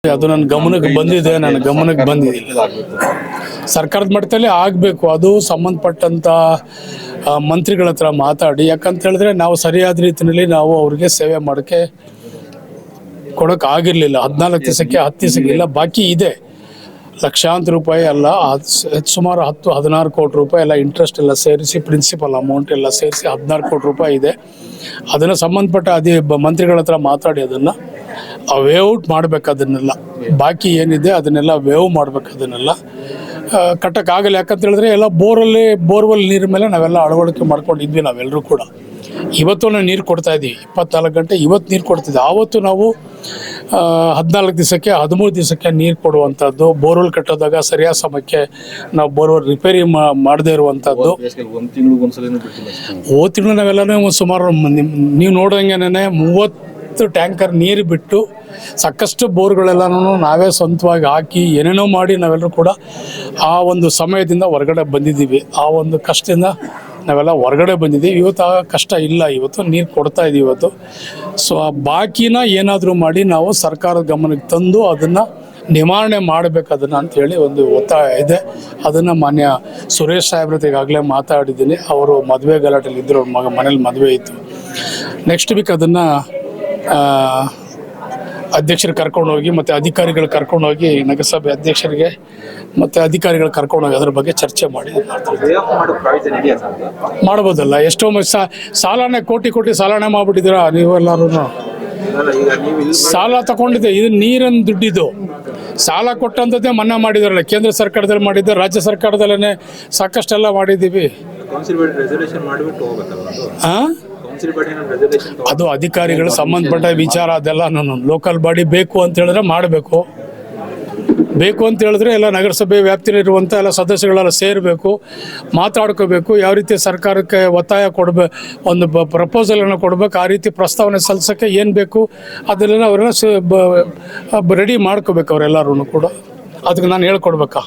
ಅದು ನನ್ನ ಗಮನಕ್ಕೆ ಬಂದಿದೆ, ಸರ್ಕಾರದ ಮಟ್ಟದಲ್ಲಿ ಆಗಬೇಕು. ಅದು ಸಂಬಂಧಪಟ್ಟಂಥ ಮಂತ್ರಿಗಳ ಹತ್ರ ಮಾತಾಡಿ, ಯಾಕಂತ ಹೇಳಿದ್ರೆ ನಾವು ಸರಿಯಾದ ರೀತಿಯಲ್ಲಿ ನಾವು ಅವ್ರಿಗೆ ಸೇವೆ ಮಾಡೋಕ್ಕೆ ಕೊಡೋಕ್ಕಾಗಿರಲಿಲ್ಲ. 14 ದಿವಸಕ್ಕೆ 10 ದಿವಸಕ್ಕೆ ಇಲ್ಲ, ಬಾಕಿ ಇದೆ ಲಕ್ಷಾಂತರ ರೂಪಾಯಿ ಅಲ್ಲ, ಸುಮಾರು 10-16 ಕೋಟಿ ರೂಪಾಯಿ ಎಲ್ಲ ಇಂಟ್ರೆಸ್ಟ್ ಎಲ್ಲ ಸೇರಿಸಿ, ಪ್ರಿನ್ಸಿಪಲ್ ಅಮೌಂಟ್ ಎಲ್ಲ ಸೇರಿಸಿ 16 ಕೋಟಿ ರೂಪಾಯಿ ಇದೆ. ಅದನ್ನು ಸಂಬಂಧಪಟ್ಟ ಮಂತ್ರಿಗಳ ಹತ್ರ ಮಾತಾಡಿ ಅದನ್ನು ವೇಔಟ್ ಮಾಡಬೇಕು. ಅದನ್ನೆಲ್ಲ ಬಾಕಿ ಏನಿದೆ ಅದನ್ನೆಲ್ಲ ವೇವ್ ಮಾಡಬೇಕು. ಅದನ್ನೆಲ್ಲ ಕಟ್ಟೋಕ್ಕಾಗಲ್ಲ. ಯಾಕಂತ ಹೇಳಿದ್ರೆ ಎಲ್ಲ ಬೋರ್ವೆಲ್ ನೀರ ಮೇಲೆ ನಾವೆಲ್ಲ ಅಳವಡಿಕೆ ಮಾಡ್ಕೊಂಡಿದ್ವಿ ನಾವೆಲ್ಲರೂ ಕೂಡ. ಇವತ್ತು ನಾವು ನೀರು ಕೊಡ್ತಾ ಇದ್ದೀವಿ, 24 ಗಂಟೆ ಇವತ್ತು ನೀರು ಕೊಡ್ತಿದ್ವಿ. ಆವತ್ತು ನಾವು 14 ದಿವಸಕ್ಕೆ 13 ದಿವಸಕ್ಕೆ ನೀರು ಕೊಡುವಂಥದ್ದು, ಬೋರ್ವೆಲ್ ಕಟ್ಟೋದಾಗ ಸರಿಯಾದ ಸಮಯಕ್ಕೆ ನಾವು ಬೋರ್ವೆಲ್ ರಿಪೇರಿ ಮಾಡದೇ ಇರುವಂಥದ್ದು. ಹೋದ ತಿಂಗಳು ನಾವೆಲ್ಲನೂ ಸುಮಾರು ನೀವು ನೋಡೋಂಗೆನೇ 30 ಟ್ಯಾಂಕರ್ ನೀರು ಬಿಟ್ಟು ಸಾಕಷ್ಟು ಬೋರ್ಗಳೆಲ್ಲನೂ ನಾವೇ ಸ್ವಂತವಾಗಿ ಹಾಕಿ ಏನೇನೋ ಮಾಡಿ ನಾವೆಲ್ಲರೂ ಕೂಡ ಆ ಒಂದು ಸಮಯದಿಂದ ಹೊರಗಡೆ ಬಂದಿದ್ದೀವಿ. ಆ ಒಂದು ಕಷ್ಟದಿಂದ ನಾವೆಲ್ಲ ಹೊರಗಡೆ ಬಂದಿದ್ದೀವಿ. ಇವತ್ತು ಆ ಕಷ್ಟ ಇಲ್ಲ, ಇವತ್ತು ನೀರು ಕೊಡ್ತಾ ಇದ್ದೀವಿ ಇವತ್ತು. ಸೊ ಆ ಬಾಕಿನ ಏನಾದರೂ ಮಾಡಿ ನಾವು ಸರ್ಕಾರದ ಗಮನಕ್ಕೆ ತಂದು ಅದನ್ನು ನಿವಾರಣೆ ಮಾಡಬೇಕು ಅದನ್ನು ಅಂಥೇಳಿ ಒಂದು ಒತ್ತಾಯ ಇದೆ. ಅದನ್ನು ಮಾನ್ಯ ಸುರೇಶ್ ಸಾಹೇಬ್ರ ಜೊತೆ ಈಗಾಗಲೇ ಮಾತಾಡಿದ್ದೀನಿ. ಅವರು ಮದುವೆ ಗಲಾಟೆಯಲ್ಲಿ ಇದ್ದರು, ಅವ್ರ ಮನೇಲಿ ಮದುವೆ ಇತ್ತು. ನೆಕ್ಸ್ಟ್ ವೀಕ್ ಅದನ್ನು ಅಧ್ಯಕ್ಷರು ಕರ್ಕೊಂಡೋಗಿ ಮತ್ತು ಅಧಿಕಾರಿಗಳು ಕರ್ಕೊಂಡೋಗಿ ನಗರಸಭೆ ಅಧ್ಯಕ್ಷರಿಗೆ ಮತ್ತು ಅಧಿಕಾರಿಗಳು ಕರ್ಕೊಂಡೋಗಿ ಅದ್ರ ಬಗ್ಗೆ ಚರ್ಚೆ ಮಾಡಿ ಮಾಡ್ಬೋದಲ್ಲ. ಎಷ್ಟೋ ಸಾಲನೇ ಕೋಟಿ ಸಾಲನೇ ಮಾಡಿಬಿಟ್ಟಿದ್ದೀರಾ ನೀವೆಲ್ಲರೂ. ಸಾಲ ತಗೊಂಡಿದ್ದೆ, ಇದು ನೀರಿನ ದುಡ್ಡಿದು. ಸಾಲ ಕೊಟ್ಟಂಥದ್ದೇ ಮನ್ನಾ ಮಾಡಿದಾರಲ್ಲ, ಕೇಂದ್ರ ಸರ್ಕಾರದಲ್ಲಿ ಮಾಡಿದ್ದೆ, ರಾಜ್ಯ ಸರ್ಕಾರದಲ್ಲೇ ಸಾಕಷ್ಟೆಲ್ಲ ಮಾಡಿದ್ದೀವಿ. ಅದು ಅಧಿಕಾರಿಗಳು ಸಂಬಂಧಪಟ್ಟ ವಿಚಾರ, ಅದೆಲ್ಲ ನಾನು ಲೋಕಲ್ ಬಾಡಿ ಬೇಕು ಅಂತ ಹೇಳಿದ್ರೆ ಮಾಡಬೇಕು. ಬೇಕು ಅಂತ ಹೇಳಿದ್ರೆ ಎಲ್ಲ ನಗರಸಭೆ ವ್ಯಾಪ್ತಿಯಲ್ಲಿರುವಂಥ ಎಲ್ಲ ಸದಸ್ಯಗಳೆಲ್ಲ ಸೇರಬೇಕು, ಮಾತಾಡ್ಕೋಬೇಕು. ಯಾವ ರೀತಿ ಸರ್ಕಾರಕ್ಕೆ ಒತ್ತಾಯ ಕೊಡಬೇಕು, ಒಂದು ಪ್ರಪೋಸಲನ್ನು ಕೊಡಬೇಕು, ಆ ರೀತಿ ಪ್ರಸ್ತಾವನೆ ಸಲ್ಲಿಸೋಕ್ಕೆ ಏನು ಬೇಕು ಅದನ್ನೆಲ್ಲ ಅವರೆಲ್ಲ ರೆಡಿ ಮಾಡ್ಕೋಬೇಕು ಅವರೆಲ್ಲರೂ ಕೂಡ. ಅದಕ್ಕೆ ನಾನು ಹೇಳ್ಕೊಡ್ಬೇಕಾ.